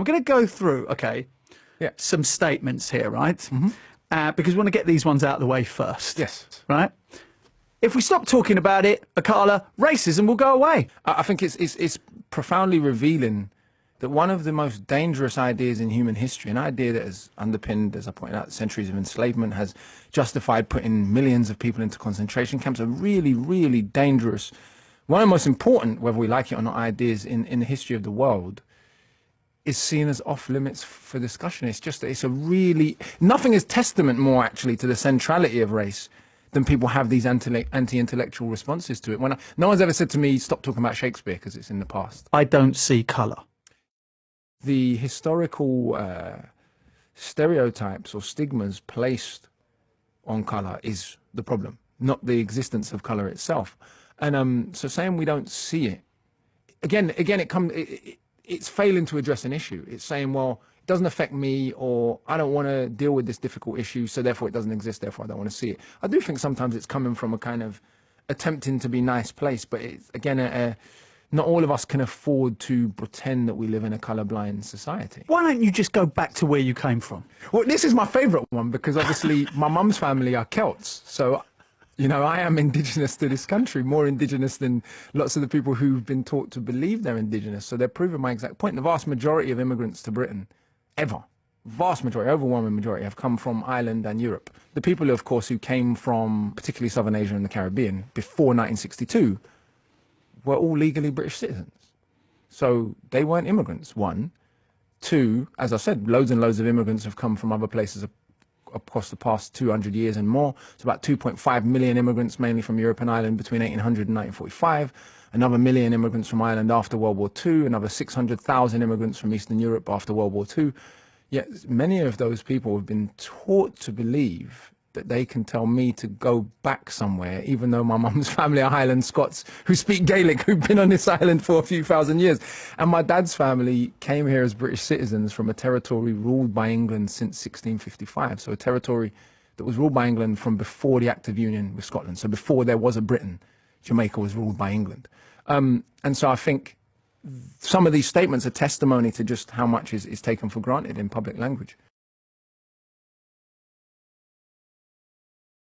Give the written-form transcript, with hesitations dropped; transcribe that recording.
I'm going to go through, okay, Yeah. some statements here, right? Because we want to get these ones out of the way first. Yes. Right? If we stop talking about it, Akala, racism will go away. I think it's profoundly revealing that one of the most dangerous ideas in human history, an idea that has underpinned, as I pointed out, centuries of enslavement, has justified putting millions of people into concentration camps, a really, really dangerous, one of the most important, whether we like it or not, ideas in the history of the world, is seen as off limits for discussion. It's a really, nothing is testament more actually to the centrality of race than people have these anti-intellectual responses to it. No one's ever said to me, stop talking about Shakespeare because it's in the past. I don't see colour. The historical stereotypes or stigmas placed on colour is the problem, not the existence of colour itself. And so saying we don't see it, again, it's failing to address an issue. It's saying, well, it doesn't affect me, or I don't want to deal with this difficult issue, so therefore it doesn't exist, therefore I don't want to see it. I do think sometimes it's coming from a kind of attempting to be nice place, but it's, again, not all of us can afford to pretend that we live in a colourblind society. Why don't you just go back to where you came from? Well, this is my favourite one because obviously my mum's family are Celts, so you know, I am indigenous to this country, more indigenous than lots of the people who've been taught to believe they're indigenous. So they're proving my exact point. The vast majority of immigrants to Britain, ever, vast majority, overwhelming majority, have come from Ireland and Europe. The people, of course, who came from particularly Southern Asia and the Caribbean before 1962 were all legally British citizens. So they weren't immigrants, one. Two, as I said, loads and loads of immigrants have come from other places across the past 200 years and more. It's about 2.5 million immigrants, mainly from Europe and Ireland, between 1800 and 1945. Another million immigrants from Ireland after World War II. Another 600,000 immigrants from Eastern Europe after World War II. Yet many of those people have been taught to believe that they can tell me to go back somewhere, even though my mum's family are Highland Scots who speak Gaelic, who've been on this island for a few thousand years. And my dad's family came here as British citizens from a territory ruled by England since 1655. So a territory that was ruled by England from before the Act of Union with Scotland. So before there was a Britain, Jamaica was ruled by England. And so I think some of these statements are testimony to just how much is taken for granted in public language.